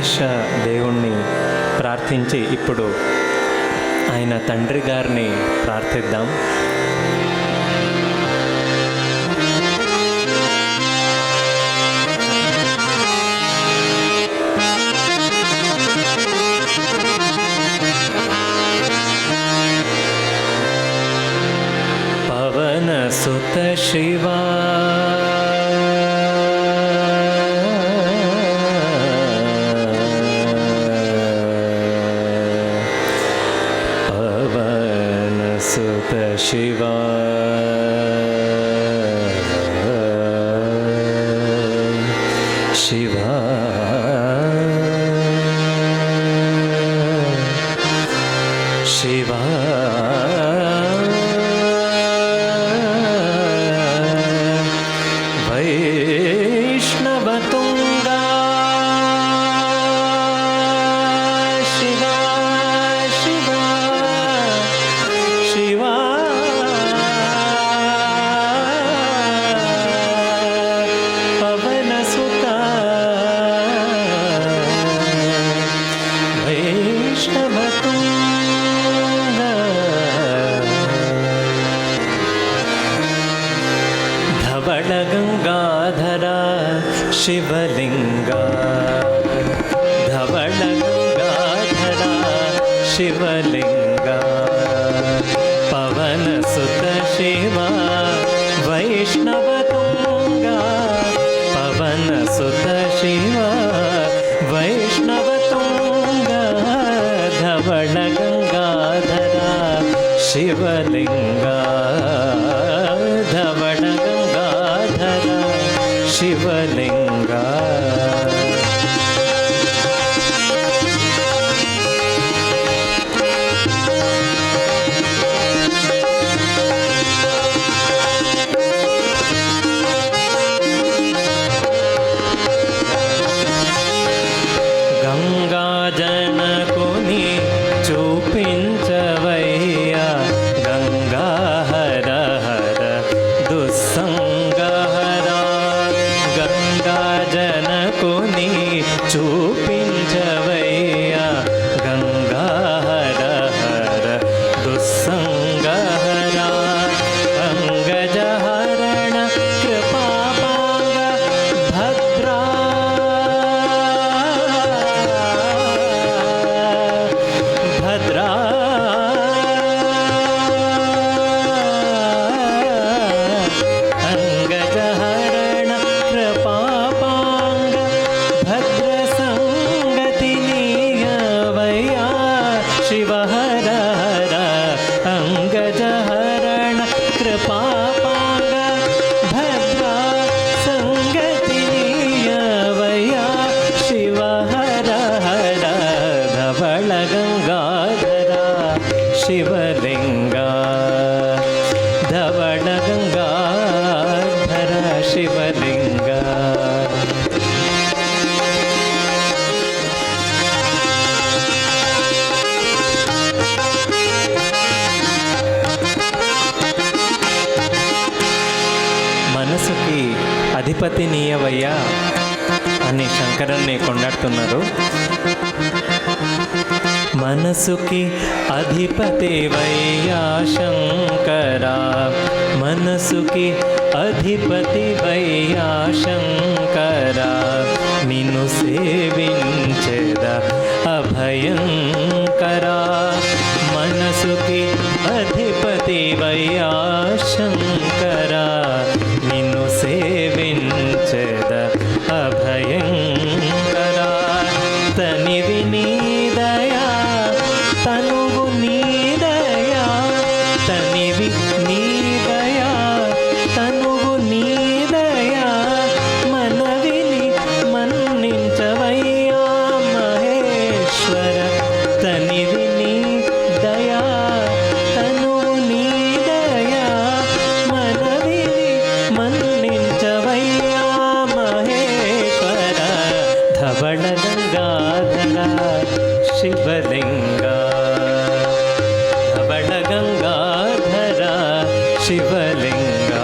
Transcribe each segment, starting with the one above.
గణేష దేవుణ్ణి ప్రార్థించి ఇప్పుడు ఆయన తండ్రి గారిని ప్రార్థిద్దాం. పవన సుత శివా शिवा शिवा शिवा वैष्णवतुंगा शिवा शिवा शिवा गंगाधरा शिवलिंगा धवल गंगाधरा शिवलिंगा पवन सुत शिवा वैष्णव तुंगा पवन सुत शिवा वैष्णव तुंगा धवल गंगाधरा शिवलिंगा धवल शिवलिंगा गंगा जनकुनि चूपिंचवैया गंगा हर हर दुस्संग जनकुनि चूपिंचवैया गंगा हर हर दुस्संगहरा अंगजहरण कृपापांग भद्रा भद्रा अंगजहरण कृपा शिवहर हर अंगजहरण कृपापांग भद्रा संगतिनीयवया शिवहर हर धवल गंगाधरा शिवलिंगा धवल गंगाधरा शिवलिंगा మనసుకి అధిపతి నీయవయ్యా అని శంకరుణ్ణి కొండట్టున్నారు. మనసుకి అధిపతి వయ్యా శంకరా మనసుకి అధిపతి వయ్యా శంకరా నిన్ను సేవించెద అభయంకరా మనసుకి అధిపతి వయ్యా శంకరా నిన్ను సేవించెద అభయంకరా తనివి నీదయా తనువు నీదయా తనివి నీదయా తనువు నీదయా మనవిని మన్నించవయ్యా మహేశ్వర తనివి నీదయా తనువు నీదయా మనవిని మన్నించవయ్యా మహేశ్వర ధవళ గంగాధర शिवलिंगा धवल गंगाधरा शिवलिंगा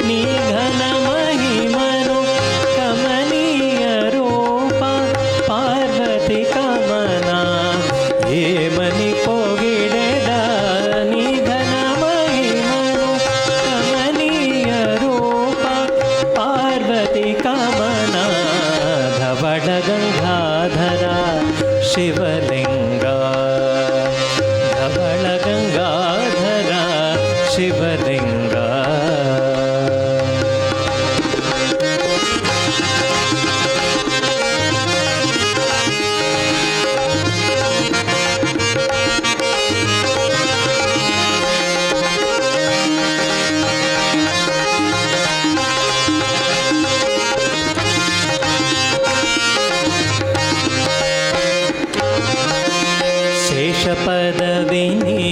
నీ ఘన మహిమను కమనీయ రూప పార్వతి కమనా ఏమని పొగిడెదా నీ ఘన మహిమను కమనీయ రూప పార్వతి కమనా ధవళ గంగాధర శివలింగా ధవళ గంగాధర శివలింగా పదవిని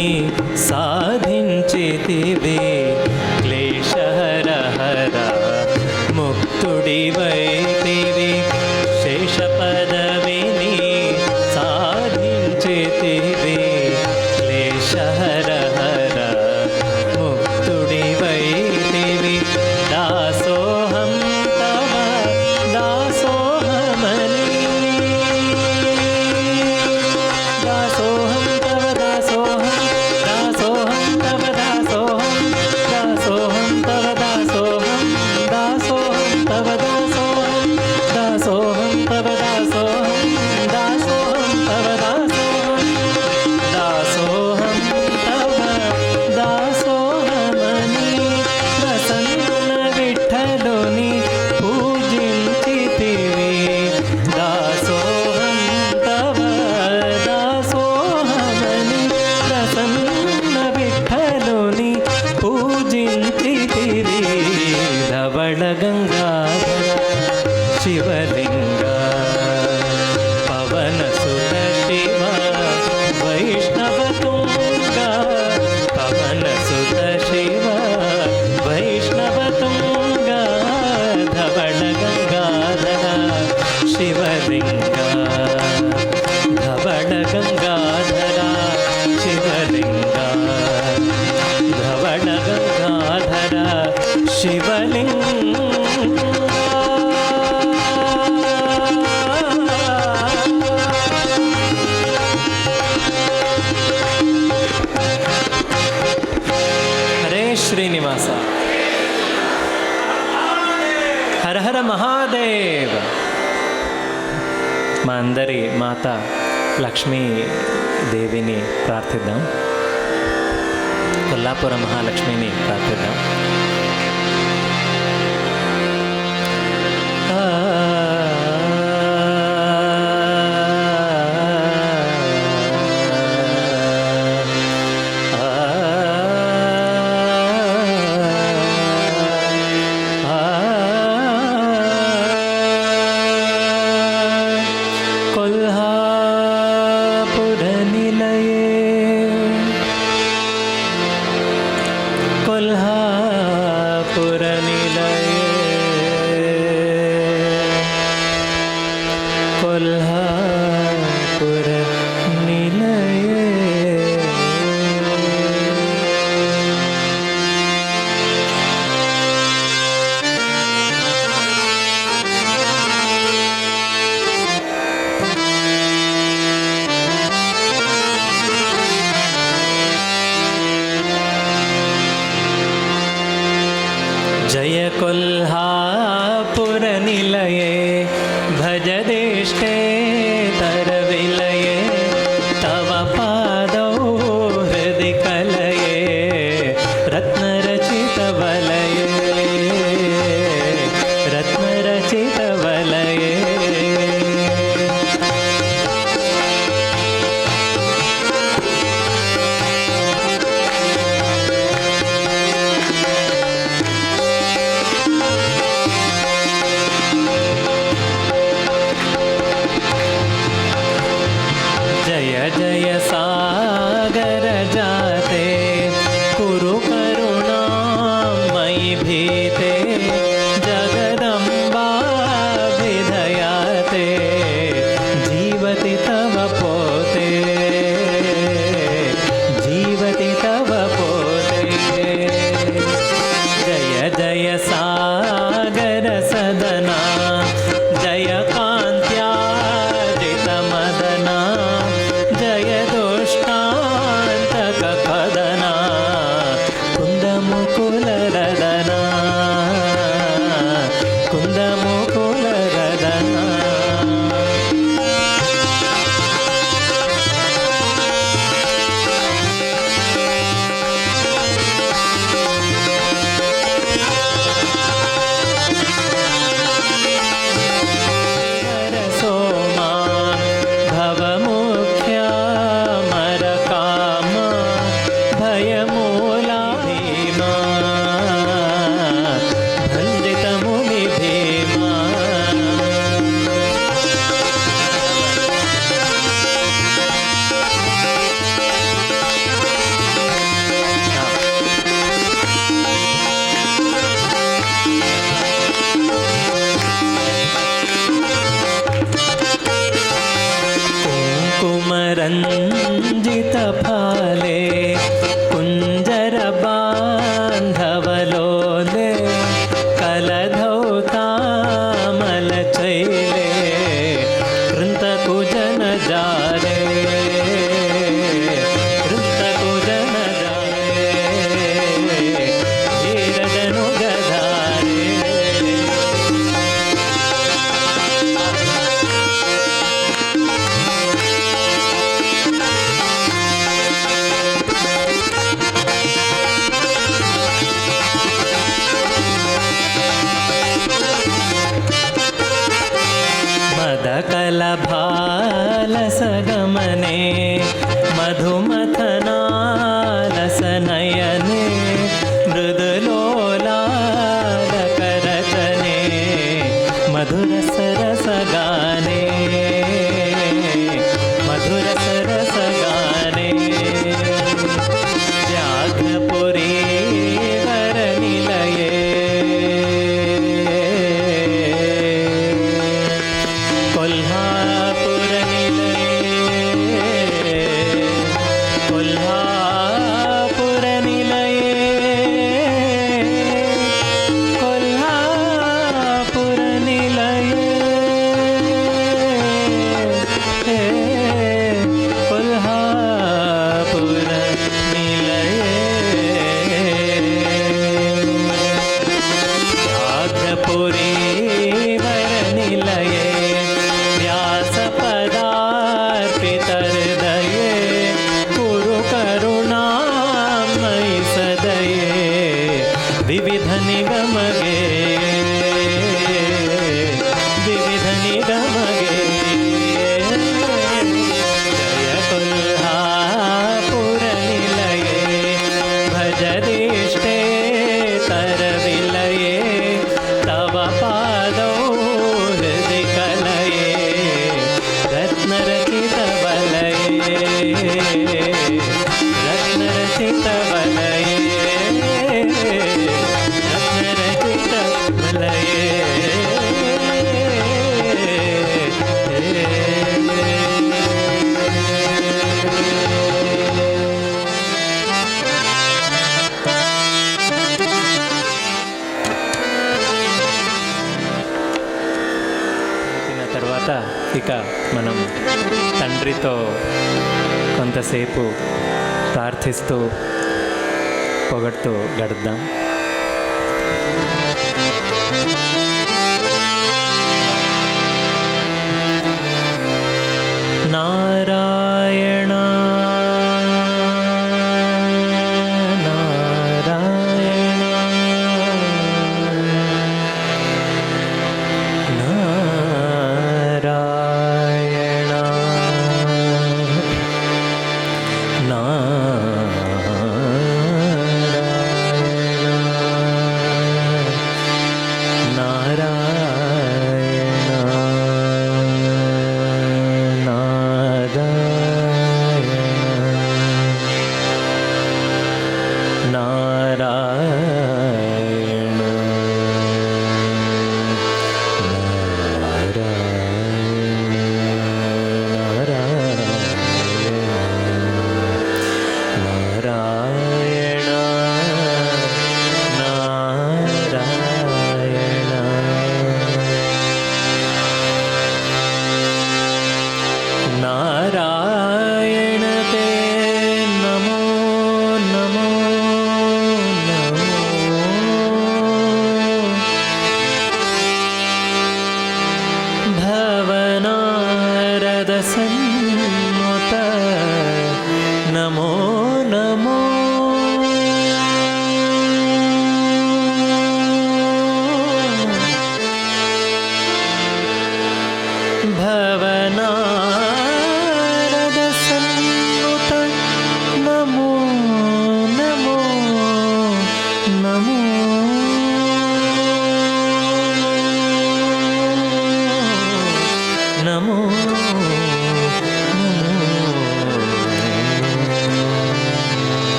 సాధించితివి క్లేశహర హర ముక్తుడివైతివి శేష పదవిని సాధించితివి క్లేశహర హర ముక్తుడివైతివి దాసోహం తవ దాసోహమని ధవళ గంగాధర శివలింగా పవన సుత శివ వైష్ణవ తుంగా పవన సుత శివ వైష్ణవ తుంగా ధవళ గంగాధర శివలింగా ధవళ గంగాధర శివలింగా ధవళ గంగాధర శివలింగా హరే శ్రీనివాస హర హర మహాదేవ్. మా అందరి మాత లక్ష్మీదేవిని ప్రార్థిద్దాం. కొల్లాపుర మహాలక్ష్మిని ప్రార్థిద్దాం. जय कोल्हापुर निलये भजदेष्टे तरविलये तव पादौ हृदि कलये रत्नरचितवलये रत्नरचितवलये जय सागर जाते कुरु करुणामयि भीते जगदम्बा विधयाते जीवति तव पोते जीवति तव पोते जय जय మందముకులరదనా రంజిత ఫాలే కుంజర బాంధవలోలే కలధౌతామల చైలే కృంతకు జన జారే కృంతకు జన జారే ధీరజను గధారే मदकलभालसगमने मधुमथनालसनयने मृदुलोलालकरचने मधुरसरसगाने मधुरसरसगाने व्याघ्रपुरी वरनिलये विविध निगमगे विविध निगमगे जय कोल्हापुर निलये भजदिष्टे तरविलये तव पादौ हृदि कलये रत्नरचित वलये रत्नरचित वलये తర్వాత ఇక మనం తండ్రితో కొంతసేపు ప్రార్థిస్తూ పొగడుతూ గడుద్దాం. నారాయణ నారాయణ నారాయణ నారాయణ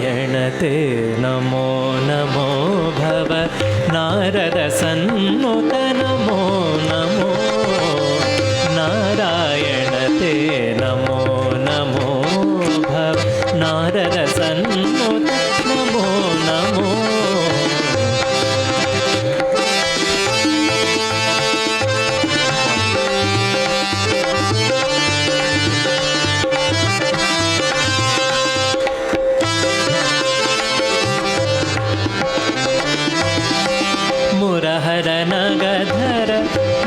नारायण ते नमो नमो भव नारद सन्नुत नमो नमो नारायण ते नमो नमो भव नारद सन्नुत नमो नमो मुरहर नगधर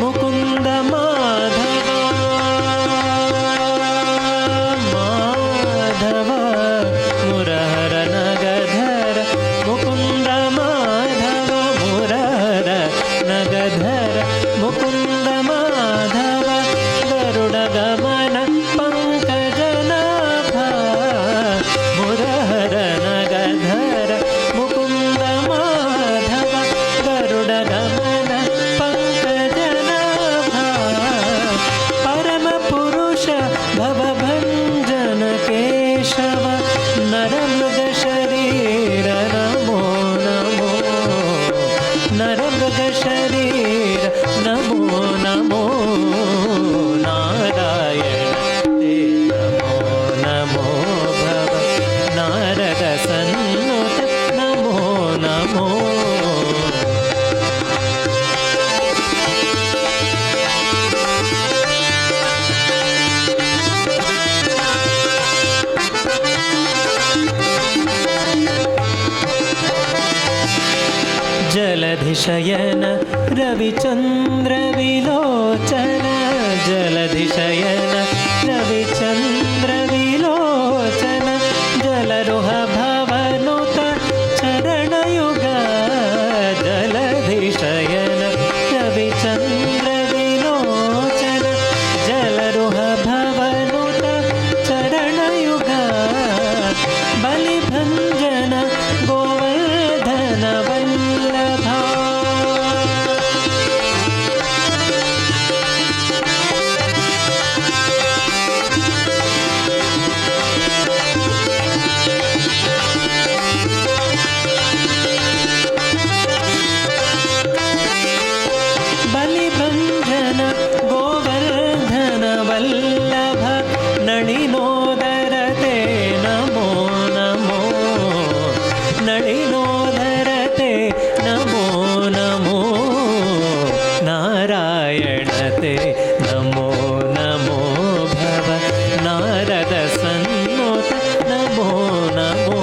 मुकुंद माधव माधव मुरहर नगधर मुकुंद माधव मुरहर नगधर मुकुंद माधव गरुड़ गमन पंकजनाभ मुरहर नगधर मुकुंद माधव गरुड़ गमन पंकजनाभ परम पुरुष भवभञ्जन केशव नरमृग शरीर नमो नमो नरमृग शरीर नमो नमो नारायण ते नमो नमो भव नारद सन्नुत नमो नमो जलधिशयन रविचंद्र विलोचन जलधिशयन रविचंद्र विलोचन जलरुह भवनुत चरणयुग जलधिशयन रविचंद्र विलोचन जलरुह भवनुत चरणयुग बलिभंजन गोवर्धन वल्लभा बलिभंजन गोवर्धन वल्लभ नळिनोदर ते नमो नमो नळिनोदर ते नमो नमो नारायण ते नमो नमो भव नारद सन्नुत नमो नमो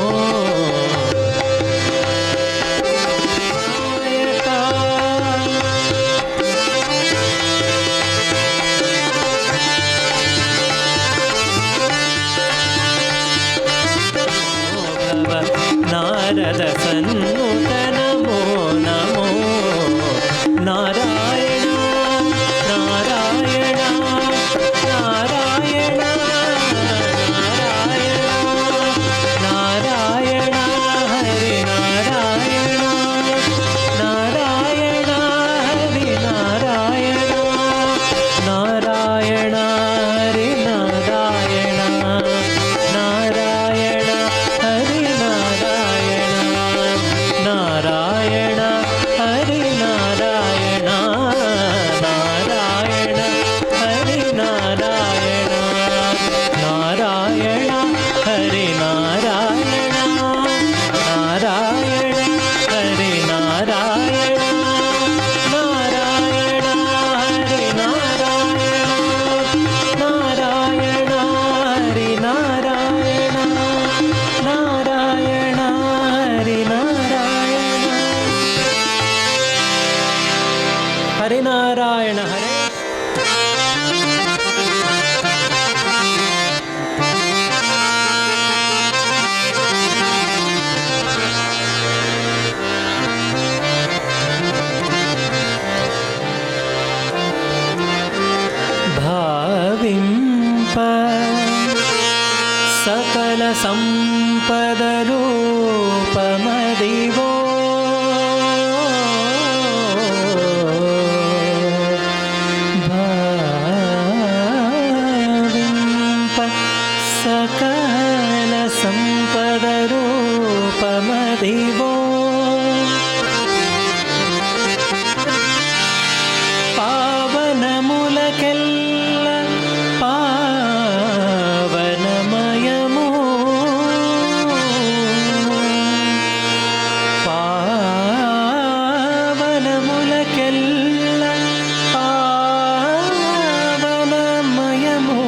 नारद सन्नुत नमो नमो नारायण नारायण नारायण नारायण नारायण हरि नारायण नारायण हरि नारायण नारायण हरि नारायण नारायण हरि नारायण नारायण हरि नारायण नारायण हरि नारायण नारायण हरि नारायण नारायण हरि नारायण नारायण हरि नारायण नारायण हरि नारायण नारायण हरि नारायण हरि नारायण हरे भाविंप सकल संपद रूपमदिवो भाविंप सकल संपद रूप అదివో పావనములకెల్ల పావనమయము పావనములకెల్ల పావనమయము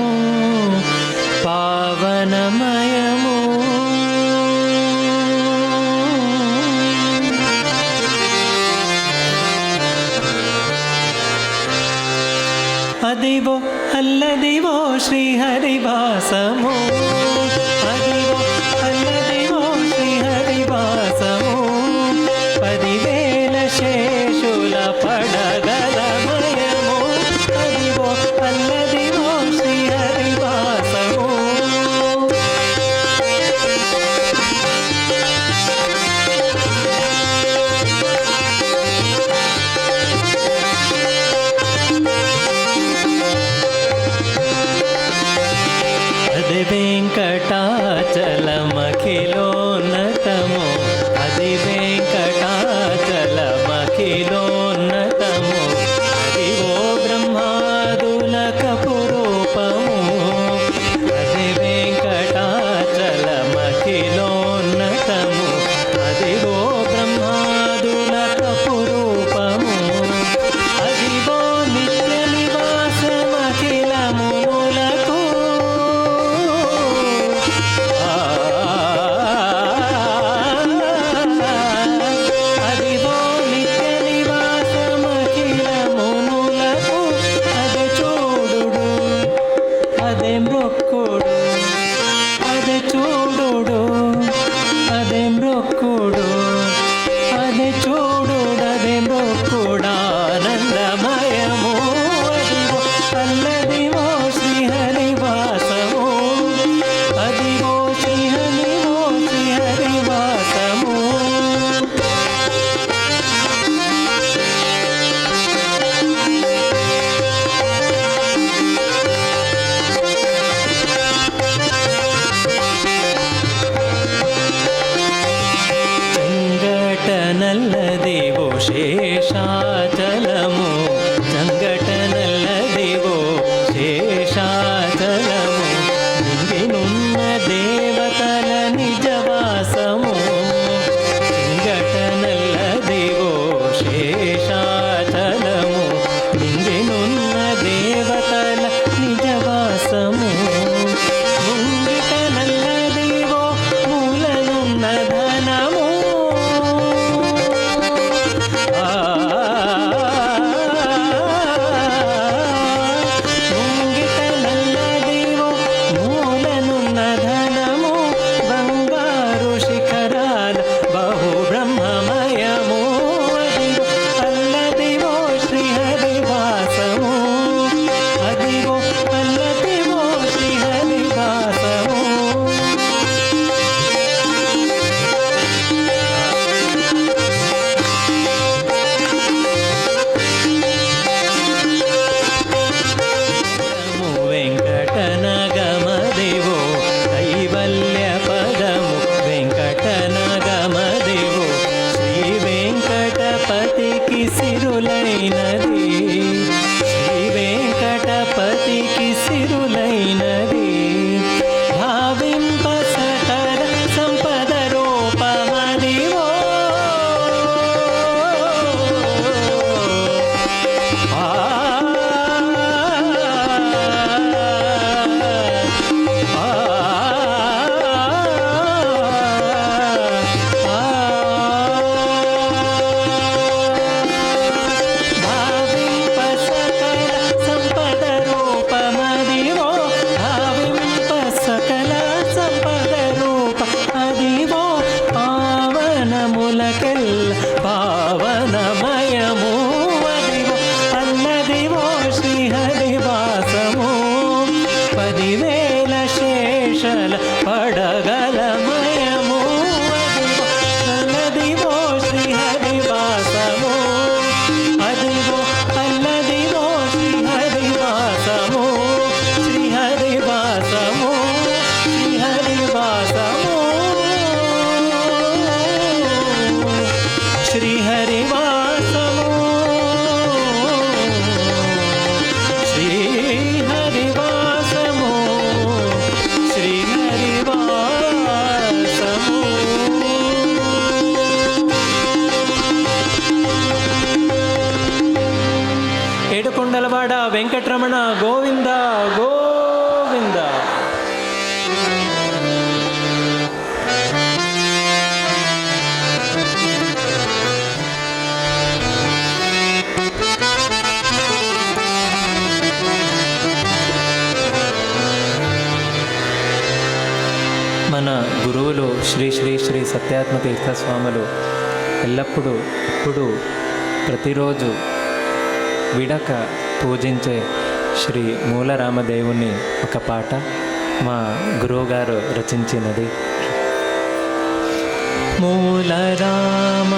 పావనమయము అదివో అల్లదివో శ్రీహరివాసము అదివో అల్లదివో శ్రీహరివాసము 10,000 శేషుల పడగలమయము అదివో అల్లదివో శ్రీహరివాసము అది వెంకటాచలమఖిలోన్నతము అది వెంకటాచలమఖిలోన్నతము అదివో బ్రహ్మాదులకు రూపము అది వెంకటాచలమఖిలోన్నతము అదివో బ్రహ్మాదులకు రూపము అదివో నిత్య నివాసమఖిలములకు అదివో నిత్య నివాసమఖిలములకు అది చూడుడు అదే మ్రొక్కుడు అదే చూడుడు అదే మ్రొక్కుడు అదే చూడుడు అదే మ్రొక్కుడానందమయము అదివో అల్లదివో శ్రీహరివాసము అదివో శ్రీహరివో శ్రీహరివాసము చెంగటనల్లదివో శేషాచలము చెంగటనల్లదివో శేషాచలము నింగినున్న దేవతల నిజవాసము చెంగటనల్లదివో శేషాచలము నింగినున్న దేవతల నిజవాసము ముంగిట నల్లదివో మూలనున్న ధనము వేములవాడ వెంకటరమణ గోవింద గోవింద. మన గురువులు శ్రీ శ్రీ శ్రీ సత్యాత్మ తీర్థస్వాములు ఎల్లప్పుడూ ఇప్పుడు ప్రతిరోజు విడక పూజించే శ్రీ మూలరామదేవుని ఒక పాట మా గురువుగారు రచించినది. మూలరామ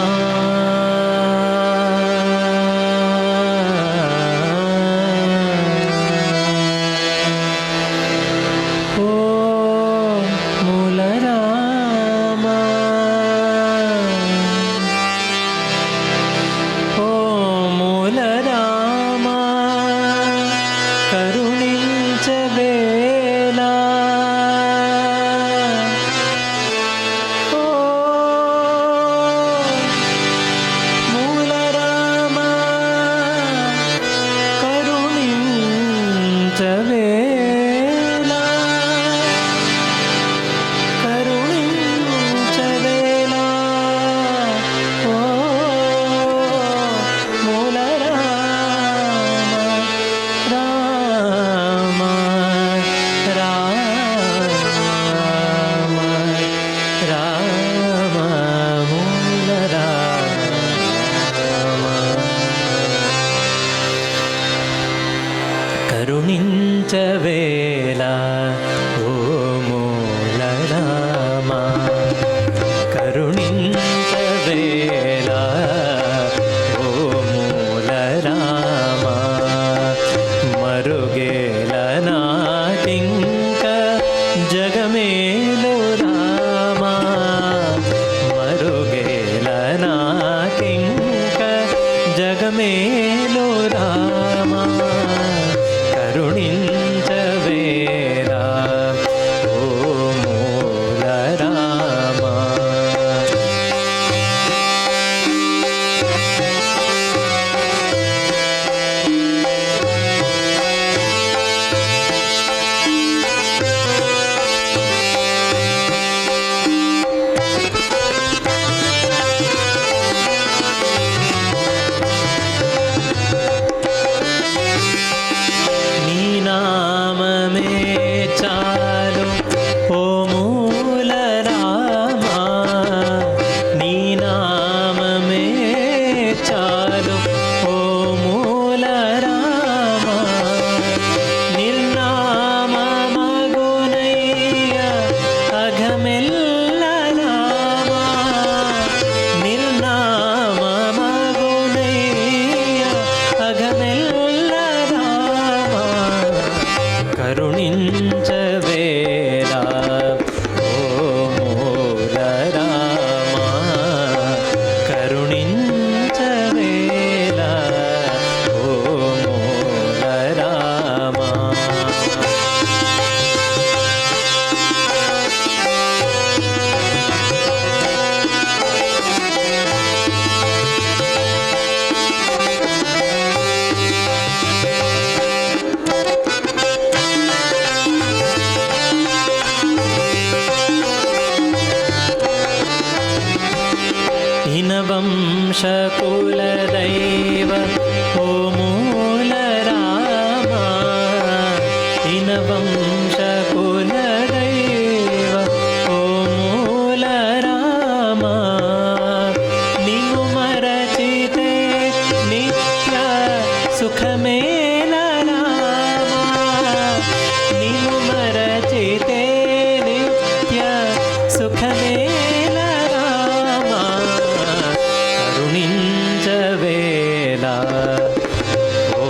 కరుణించవేళ ఓ మూలరామ, కరుణించవేళ ఓ మూలరామ, మరుగేల నాకింక జగమేలు రామ, మరుగేల నాకింక జగమేలు రామ, కరుణించవేరా ఓ మూలరామ. కరుణించవేరా ఓ మూలరామ, కరుణించవేరా ఓ మూలరామ. ఇనవంశకులదైవ ఓ మూలరామ, ఇనవంశకులదైవ ఓ మూలరామ, నిన్ను మరచితే నిత్య సుఖమేల రామ, నిన్ను మరచితే నిత్య సుఖమేల రామ, కరుణించవేళ ఓ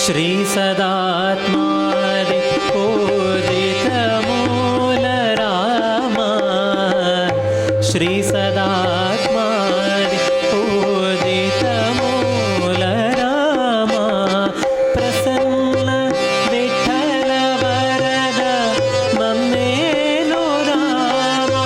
श्री सदात्मादि पूजित मूल रामा श्री सदात्मादि पूजित मूल रामा प्रसन्न विठ्ठल वरद मम्मेनु रामा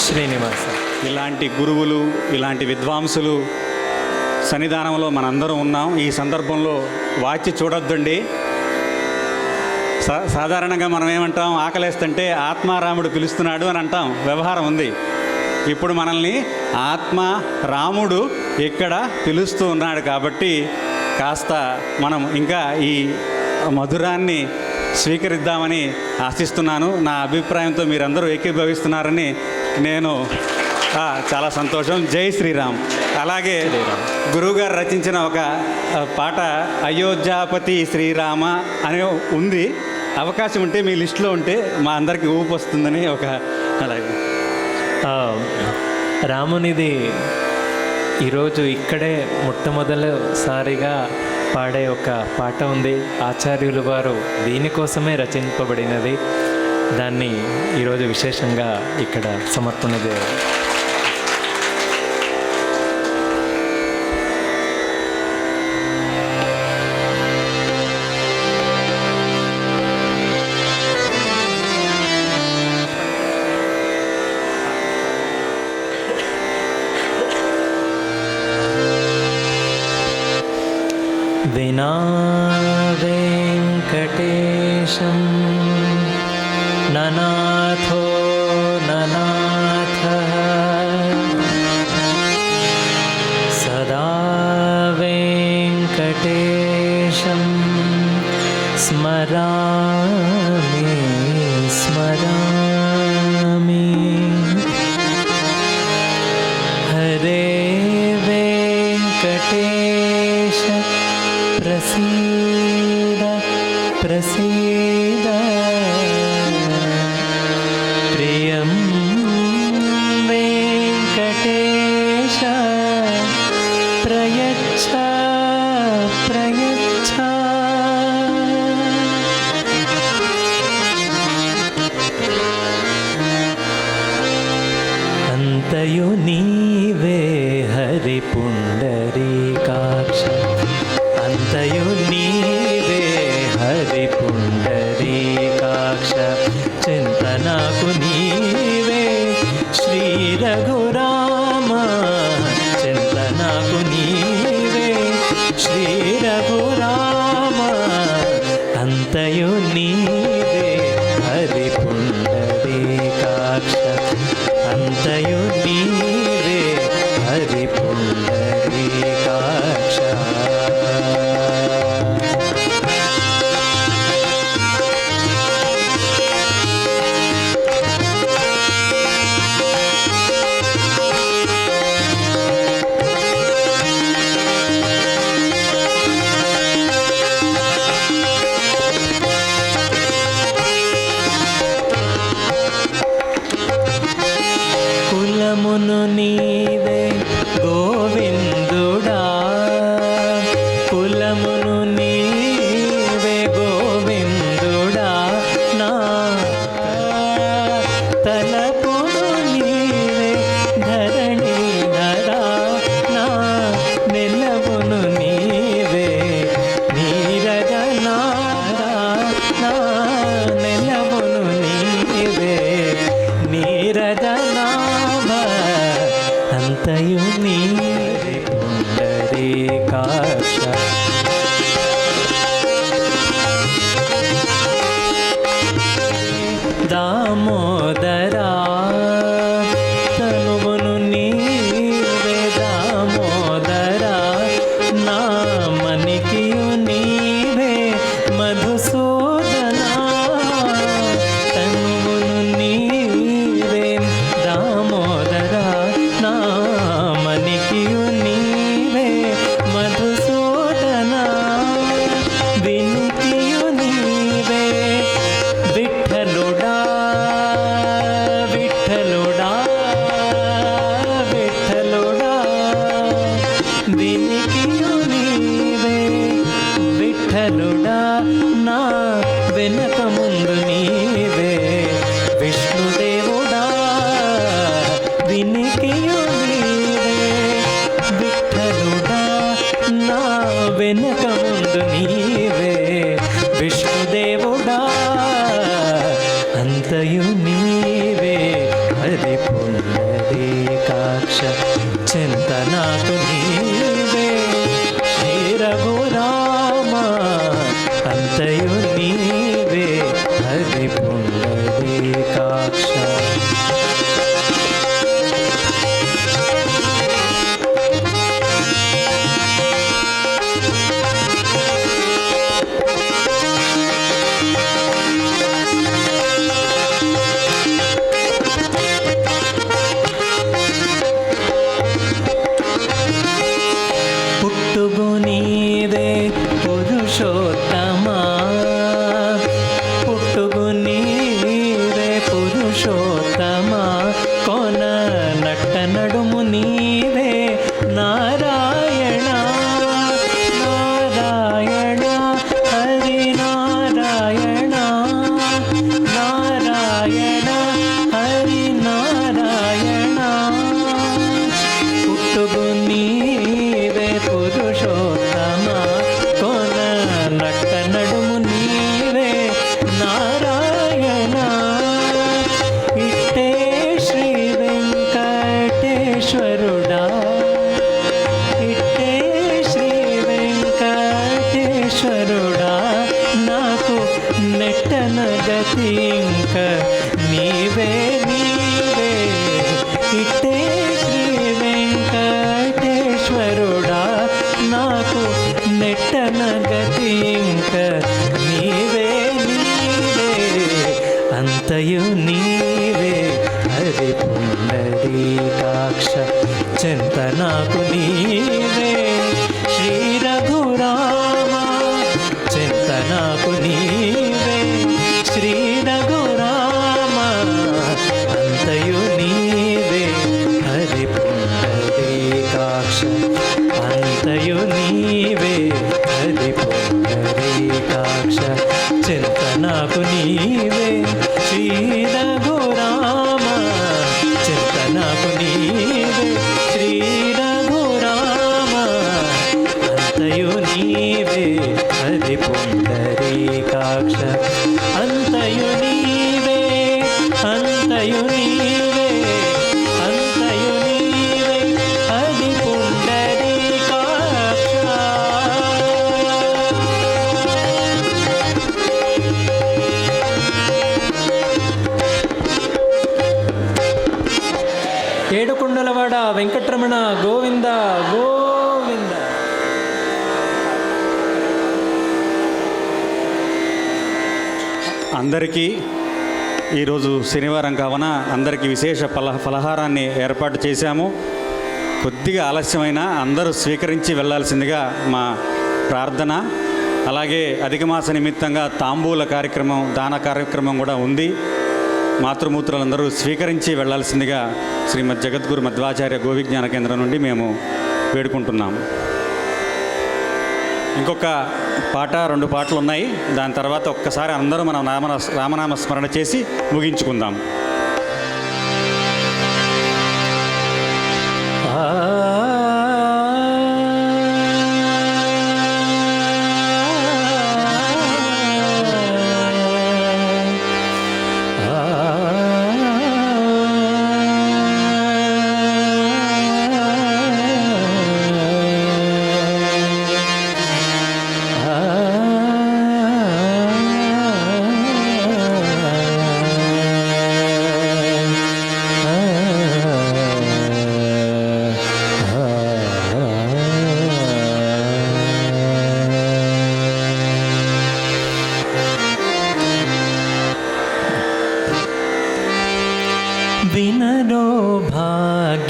శ్రీనివాస. ఇలాంటి గురువులు, ఇలాంటి విద్వాంసులు సన్నిధానంలో మనందరం ఉన్నాం. ఈ సందర్భంలో వాచి చూడొద్దండి. సాధారణంగా మనం ఏమంటాం, ఆకలేస్తుంటే ఆత్మారాముడు పిలుస్తున్నాడు అని అంటాం, వ్యవహారం ఉంది. ఇప్పుడు మనల్ని ఆత్మ రాముడు ఇక్కడ పిలుస్తూ ఉన్నాడు కాబట్టి కాస్త మనం ఇంకా ఈ మధురాన్ని స్వీకరిద్దామని ఆశిస్తున్నాను. నా అభిప్రాయంతో మీరందరూ ఏకీభవిస్తున్నారని నేను చాలా సంతోషం. జై శ్రీరామ్. అలాగే గురువుగారు రచించిన ఒక పాట అయోధ్యాపతి శ్రీరామ అనే ఉంది. అవకాశం ఉంటే మీ లిస్టులో ఉంటే మా అందరికీ ఊపు వస్తుందని ఒక అలాగే రామునిది ఈరోజు ఇక్కడే మొట్టమొదటిసారిగా పాడే ఒక పాట ఉంది. ఆచార్యులు వారు దీనికోసమే రచింపబడినది. దాన్ని ఈరోజు విశేషంగా ఇక్కడ సమర్పణ చేయాలి. వినా వెంకటేశం ననాథో ననాథః సదా వెంకటేశం స్మరామి స్మరామి. హరే వెంకటేశ ప్రసీద ప్రసీద. ప్రియం వెంకటేశ ప్రయచ్ఛ ప్రయచ్ఛ. అంతయు నీవే హరి పుండరీకాక్ష. అంతయు నీవే హరి పుండరీకాక్ష. చింతనకు నీవే శ్రీ రఘురామ. చింతనకు నీవే శ్రీ రఘురామ. అంతయు నీవే హరి పుండరీకాక్ష. అంతయు నీవే హరి పుండరీకాక్ష. కులమును నీవే గోవిందుడా. కులమును నీవే గోవిందుడా. అంతయు నీవే పుండరీకాక్ష. దామోదరా తనువును నీవే దామోదరా నామనికియు నీవే మధుసూదనా తనువును నీవే దామోదరా నామనికియు నీవే మధుసూదనా వినికియు నీవే విఠలుడా విఠలుడా విఠలుడా వినికియు నీవే విఠలుడా నా వెనక ముందు నీవే విష్ణుదేవుడా వినికియు నీవే విఠలుడా నా వెనక ముందు నీవే విష్ణుదేవుడా అంతయు నీవే హరి పుండరీకాక్ష చింత నాకు నీవే శ్రీ రఘురామ అంతయు నీవే హరి పుండరీకాక్ష. పుట్టుగు నీవే పురుషోత్తమా పుట్టుగు నీవే పురుషోత్తమా కొన నట్ట నడుము నీవే నారాయణ నారాయణ హరి నారాయణ నారాయణ హరి నారాయణ పుట్టుగు నీవే పురుషోత్తమా కొన నట్ట నడుము నీవే నారాయణ ఇట్టే శ్రీ వెంకటేశ్వరుడా ఇట్టే శ్రీ వెంకటేశ్వరుడా నాకు నెట్టన గతి ఇంక నీవే నీవే ఇట్టే శ్రీ వెంకటేశ్వరుడా నాకు నెట్టన గతి ఇంక నీవే నీవే అంతయు నీవే హరి పుండరీకాక్ష చింత నాకు నీవే శ్రీ రఘురామ చింత నాకు నీవే శ్రీ రఘురామ అంతయు నీవే హరి పుండరీకాక్ష అంతయు నీవే హరి పుండరీకాక్ష చింత నాకు నీవే శ్రీ రఘురామ చింత నాకు నీవే శ్రీ రఘురామ అంతయు నీవే హరి పుండరీకాక్ష అంతయు నీవే అంతయు నీవే అంతయు నీవే హరి పుండరీకాక్ష. ఏడుకొండలవాడ వెంకటరమణ గోవింద గోవింద. అందరికీ ఈరోజు శనివారం కావున అందరికీ విశేష ఫలహారాన్ని ఏర్పాటు చేశాము. కొద్దిగా ఆలస్యమైన అందరూ స్వీకరించి వెళ్ళాల్సిందిగా మా ప్రార్థన. అలాగే అధిక మాస నిమిత్తంగా తాంబూల కార్యక్రమం దాన కార్యక్రమం కూడా ఉంది. మాతృమూర్తులందరూ స్వీకరించి వెళ్ళాల్సిందిగా శ్రీమద్ జగద్గురు మధ్వాచార్య గోవిజ్ఞాన కేంద్రం నుండి మేము వేడుకుంటున్నాం. ఇంకొక పాట 2 పాటలు ఉన్నాయి. దాని తర్వాత ఒక్కసారి అందరూ మనం రామనామ స్మరణ చేసి ముగించుకుందాం.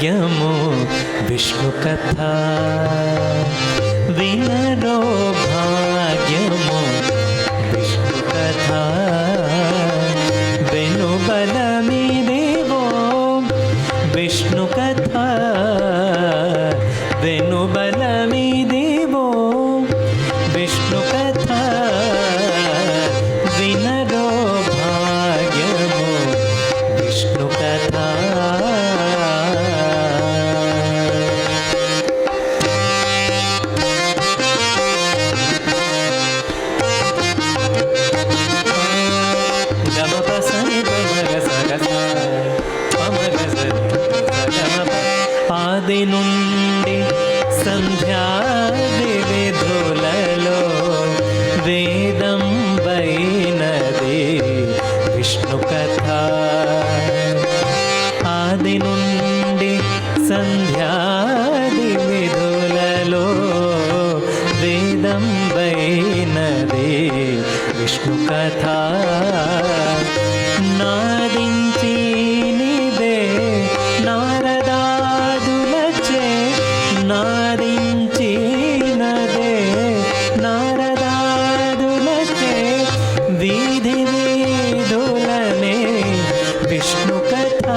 భాగ్యము విష్ణు కథ వినరో భాగ్యము విష్ణు కథ వెనుబలమిదేవో విష్ణు కథ వెనుబలమిదేవో విష్ణు కథ వినరో భాగ్యము విష్ణు కథ ఆది నుండి సంధ్యాది విధులలో వేదం వైనది విష్ణు కథ ఆది నుండి సంధ్యాది విధులలో వేదం వైనది విష్ణు కథ నాదించి నిదే నారదాదులచే నాదించి నదే నారదాదులచే వీధి వీధులనే విష్ణు కథ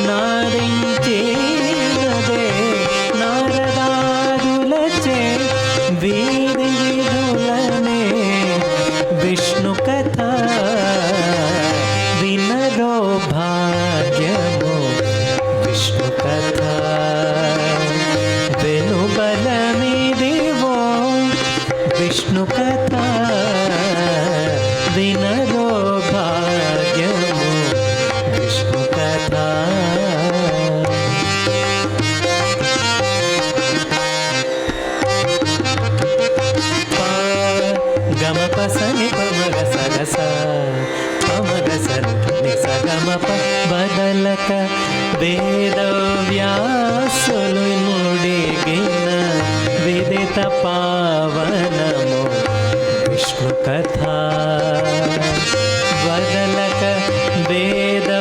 నాదించి నదే నారదాదులచే వీధి వీధులనే విష్ణు కథ వినరో భాగ్యము విష్ణు కథ వెనుబలమిదేవో విష్ణు కథ వినరో భాగ్యము విష్ణు కథ గమప సని పమగ సగస పమగ సని సగమప బదలక వేద వ్యాసులు నుడిగిన విదిత పావనము విష్ణు కథ బదలక వేద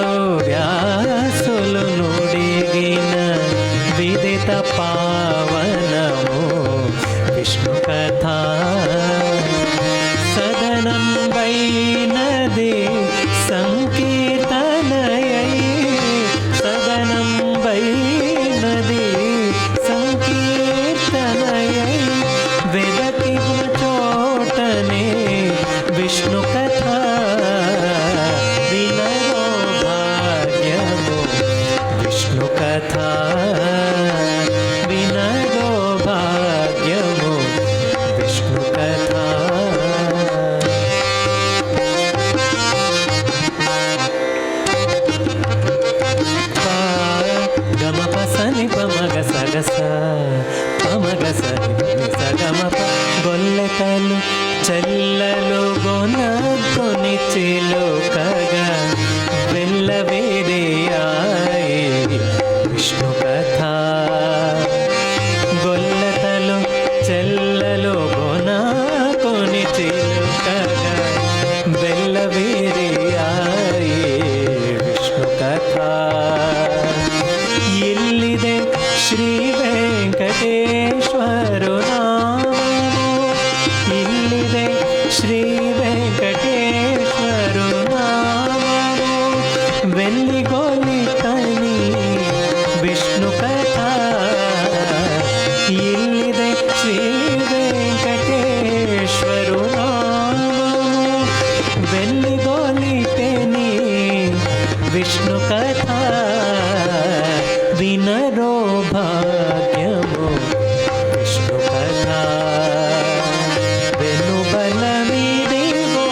వ్యాసులు నుడిగిన విదిత పావనము విష్ణు కథ సదనం వైనది సంకీర్తనయై సదనం వైనది సంకీర్తనయై వెదకిన చోటనే విష్ణు కథ వినరో భాగ్యము విష్ణు కథ వినరో భాగ్యము విష్ణు కథ గమప సని పమగ సగస పమగ సని సగమప గొల్లెతలు చెల్లలు గొనకొని చిలుకగా వెళ్ళవేదియాయి విష్ణు కథ గొల్లెతలు చెల్లలు గొనకొని చిలుకగా వెళ్ళవేదియాయి విష్ణు కథ ఇల్లిదే శ్రీ వెంకటేశ్వరు నామము ఇల్లిదే శ్రీ వెంకటేశ్వరు నామము వెల్లిగొలితని విష్ణు కథ ఇల్లిదే శ్రీ వెంకటేశ్వరు నామము వెల్లిగొలితని విష్ణు కథ వినరో భాగ్యము విష్ణు కథ వెనుబలమిదేవో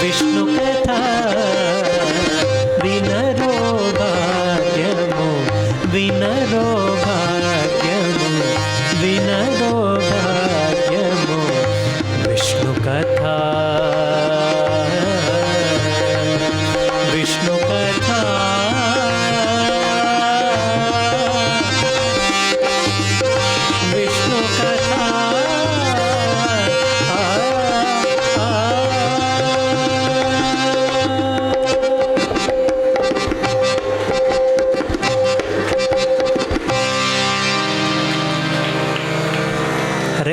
విష్ణు కథ వినరో భాగ్యము వినరో భాగ్యము వినరో భాగ్యము విష్ణు కథ విష్ణు కథ విష్ణు కథ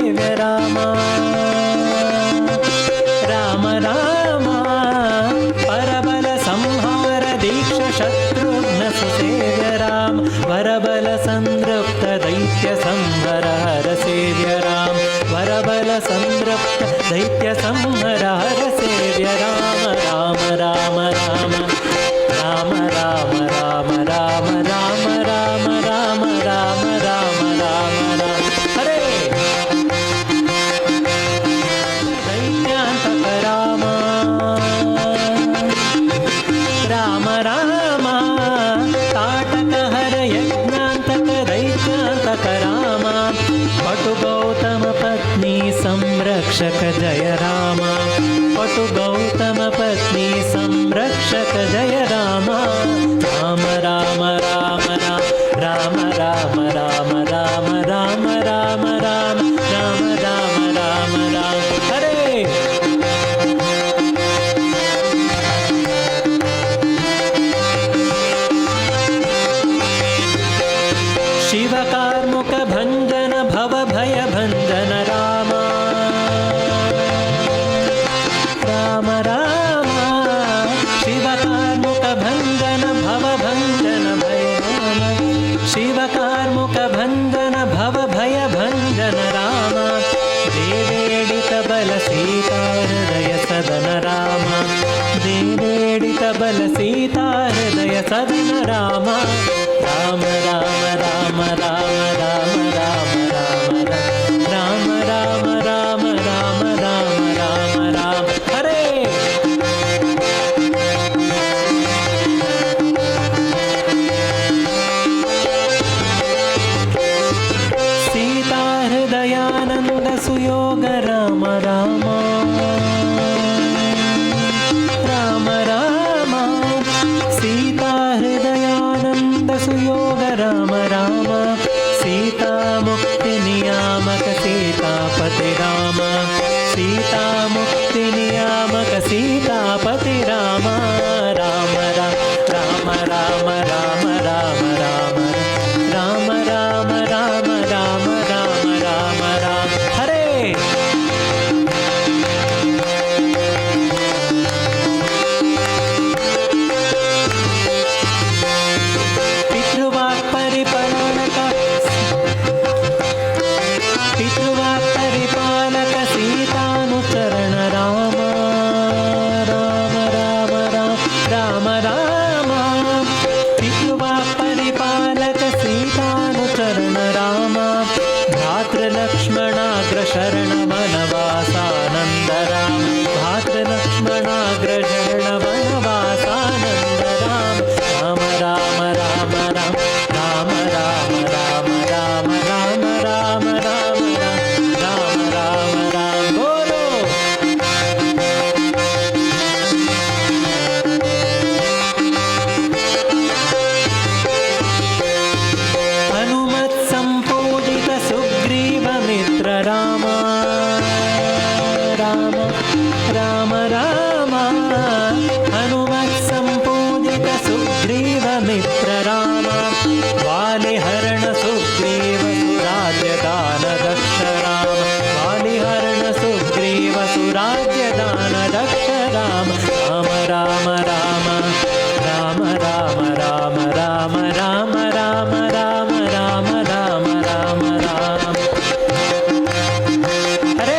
సేవ్య రామ రామ రామ పరబల సంహార దీక్ష శత్రుఘ్న సుసేవ్య రామ వరబల సంతృప్త దైత్య సంహర హర సేవ్య రామ వరబల సంతృప్త దైత్య సంహర హర సేవ్య రామ రామ రామ రామ రామ రామ రామ రామ రామ రామ రామ రామ రామ రామ రామ హరే దైత్యాంతక రామ రామ రామ తాటక హర యజ్ఞాంతక దైత్యాంతక రామ పటు గౌతమ పత్ని సంరక్షక జయ రామ పటు గౌతమ పత్ని సంరక్షక జయ రామ రామ రామ రామ రామ రామ రామ రామ రామ రామ రామ రామ రామ రామ రామ హరే शिव कार्मुक भंजन भव भय भंजन राम राम राम शिव कार्मुक भंजन भव भंजन भय राम शिव कार्मुक भंजन भव भय भंजन राम देवेडित बल सीता हृदय सदन राम देवेडित बल सीता हृदय सदन राम राम राम राम राम राम राम राम राम राम राम राम राम राम हरे सीता हृदयानंद सुयोग राम राम राम राम सीता हृदयानंद सुयोग राम राम सीता मुक्ति नियामक सीतापति राम सीता मुक्ति नियामक सीतापति राम राम राम राम राम राम राम राम राम राम राम राम राम राम हरे पितृवाक् परिपालक सीतानुचरण राम राम राम राम राम राम पितृवाक् परिपालक सीतानुचरण राम भातृलक्ष्मणाग्र शरण वनवासानंद राम भातृलक्ष्मणाग्र शरण वनवासानंद राम राम राम राम राम राम राम राम राम राम राम राम राम राम राम बोलो हनुमत संपूजित सुग्रीव मित्र राम राम राम राम हनुमत संपूजित सुग्रीव मित्र राम वालिहरण सुग्रीव सुराज्य दान दक्ष राम वालिहरण सुग्रीव सुराज्य दान दक्ष राम राम राम राम राम राम राम राम राम राम राम राम राम राम हरे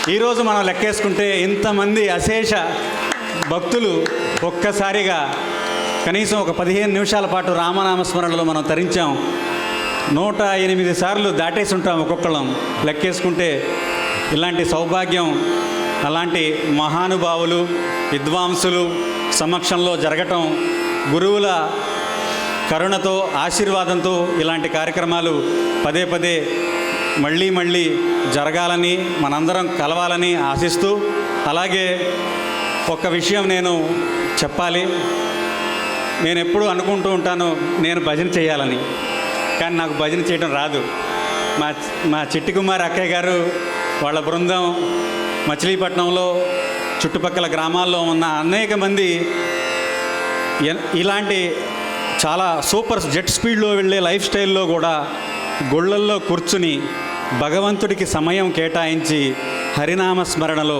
ఈరోజు మనం లెక్కేసుకుంటే ఇంతమంది అశేష భక్తులు ఒక్కసారిగా కనీసం ఒక 15 నిమిషాల పాటు రామనామస్మరణలో మనం తరించాం. 108 సార్లు దాటేసి ఉంటాం ఒక్కొక్కళ్ళం లెక్కేసుకుంటే. ఇలాంటి సౌభాగ్యం అలాంటి మహానుభావులు విద్వాంసులు సమక్షంలో జరగటం, గురువుల కరుణతో ఆశీర్వాదంతో ఇలాంటి కార్యక్రమాలు పదే పదే మళ్ళీ మళ్ళీ జరగాలని మనందరం కలవాలని ఆశిస్తూ, అలాగే ఒక విషయం నేను చెప్పాలి. నేను ఎప్పుడూ అనుకుంటూ ఉంటాను నేను భజన చేయాలని, కానీ నాకు భజన చేయడం రాదు. మా చిట్టి కుమార్ అక్కయ్య గారు వాళ్ళ బృందం మచిలీపట్నంలో చుట్టుపక్కల గ్రామాల్లో ఉన్న అనేక మంది ఇలాంటి చాలా సూపర్ జెట్ స్పీడ్లో వెళ్ళే లైఫ్ స్టైల్లో కూడా గుళ్ళల్లో కూర్చుని భగవంతుడికి సమయం కేటాయించి హరినామస్మరణలో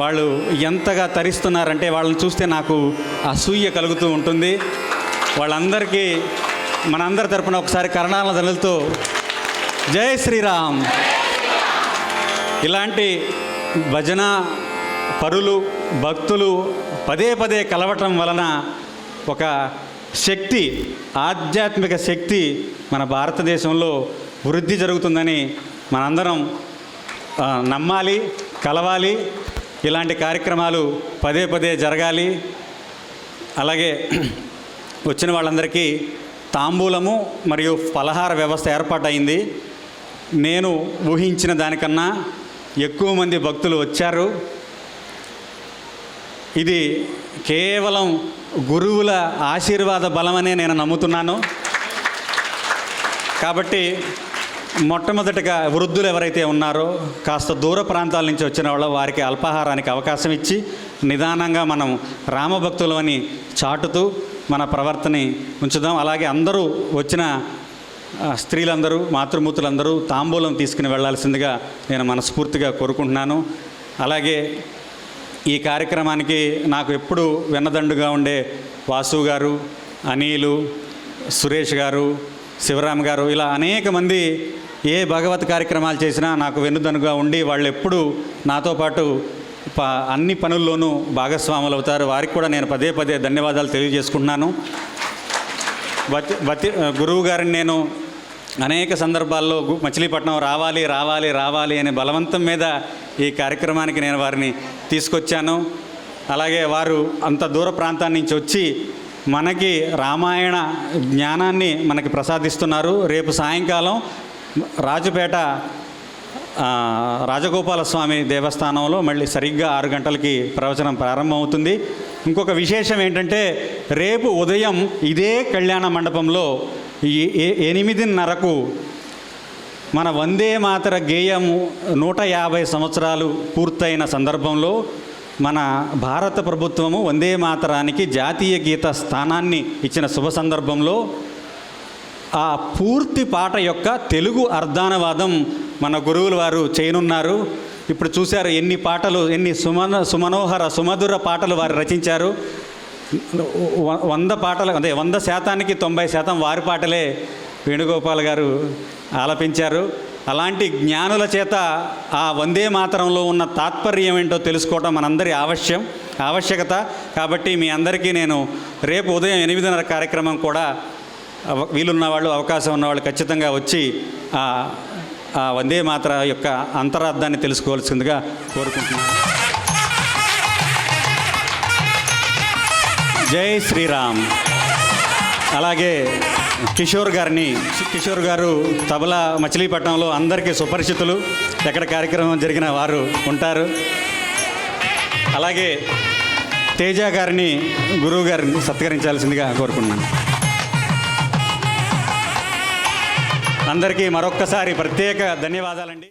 వాళ్ళు ఎంతగా తరిస్తున్నారంటే వాళ్ళని చూస్తే నాకు అసూయ కలుగుతూ ఉంటుంది. వాళ్ళందరికీ మనందరి తరపున ఒకసారి కరణాల ధనులతో జై శ్రీరామ్. ఇలాంటి భజన పరులు భక్తులు పదే పదే కలవటం వలన ఒక శక్తి, ఆధ్యాత్మిక శక్తి మన భారతదేశంలో వృద్ధి జరుగుతుందని మనందరం నమ్మాలి, కలవాలి. ఇలాంటి కార్యక్రమాలు పదే పదే జరగాలి. అలాగే వచ్చిన వాళ్ళందరికీ తాంబూలము మరియు ఫలహార వ్యవస్థ ఏర్పాటైంది. నేను ఊహించిన దానికన్నా ఎక్కువ మంది భక్తులు వచ్చారు. ఇది కేవలం గురువుల ఆశీర్వాద బలమనే నేను నమ్ముతున్నాను. కాబట్టి మొట్టమొదటిగా వృద్ధులు ఎవరైతే ఉన్నారో కాస్త దూర ప్రాంతాల నుంచి వచ్చిన వాళ్ళు వారికి అల్పాహారానికి అవకాశం ఇచ్చి నిదానంగా మనం రామభక్తులు అని చాటుతూ మన ప్రవర్తనని ఉంచుదాం. అలాగే అందరూ వచ్చిన స్త్రీలందరూ మాతృమూర్తులందరూ తాంబూలం తీసుకుని వెళ్ళాల్సిందిగా నేను మనస్ఫూర్తిగా కోరుకుంటున్నాను. అలాగే ఈ కార్యక్రమానికి నాకు ఎప్పుడు వెన్నదండుగా ఉండే వాసు గారు, అనిలు, సురేష్ గారు, శివరామ్ గారు, ఇలా అనేక మంది ఏ భగవత్ కార్యక్రమాలు చేసినా నాకు వెన్నుదన్నుగా ఉండి వాళ్ళు ఎప్పుడూ నాతో పాటు అన్ని పనుల్లోనూ భాగస్వాములు అవుతారు. వారికి కూడా నేను పదే పదే ధన్యవాదాలు తెలియజేసుకుంటున్నాను. గురువు గారిని నేను అనేక సందర్భాల్లో మచిలీపట్నం రావాలి రావాలి రావాలి అనే బలవంతం మీద ఈ కార్యక్రమానికి నేను వారిని తీసుకొచ్చాను. అలాగే వారు అంత దూర ప్రాంతాల నుంచి వచ్చి మనకి రామాయణ జ్ఞానాన్ని మనకి ప్రసాదిస్తున్నారు. రేపు సాయంకాలం రాజుపేట రాజగోపాలస్వామి దేవస్థానంలో మళ్ళీ సరిగ్గా 6 గంటలకి ప్రవచనం ప్రారంభమవుతుంది. ఇంకొక విశేషం ఏంటంటే రేపు ఉదయం ఇదే కళ్యాణ మండపంలో 8:30కు మన వందే మాతర గేయము 150 సంవత్సరాలు పూర్తయిన సందర్భంలో మన భారత ప్రభుత్వము వందే మాతరానికి జాతీయ గీత స్థానాన్ని ఇచ్చిన శుభ సందర్భంలో ఆ పూర్తి పాట యొక్క తెలుగు అర్ధానువాదం మన గురువులు వారు చేయనున్నారు. ఇప్పుడు చూశారు ఎన్ని పాటలు, ఎన్ని సుమనోహర సుమధుర పాటలు వారు రచించారు. 100 పాటలు, అదే 100%కి 90% వారి పాటలే వేణుగోపాల్ గారు ఆలపించారు. అలాంటి జ్ఞానుల చేత ఆ వందే మాతరంలో ఉన్న తాత్పర్యం ఏంటో తెలుసుకోవటం మనందరి ఆవశ్యకత. కాబట్టి మీ అందరికీ నేను రేపు ఉదయం 8:30 కార్యక్రమం కూడా వీలున్నవాళ్ళు అవకాశం ఉన్నవాళ్ళు ఖచ్చితంగా వచ్చి ఆ వందే మాతర యొక్క అంతరార్థాన్ని తెలుసుకోవాల్సిందిగా కోరుకుంటున్నాను. జై శ్రీరామ్. అలాగే కిషోర్ గారు తబలా మచిలీపట్నంలో అందరికీ సుపరిచితులు. ఎక్కడ కార్యక్రమం జరిగిన వారు ఉంటారు. అలాగే తేజ గారిని, గురువు గారిని సత్కరించాల్సిందిగా కోరుకుంటున్నాను. అందరికీ మరొక్కసారి ప్రత్యేక ధన్యవాదాలండి.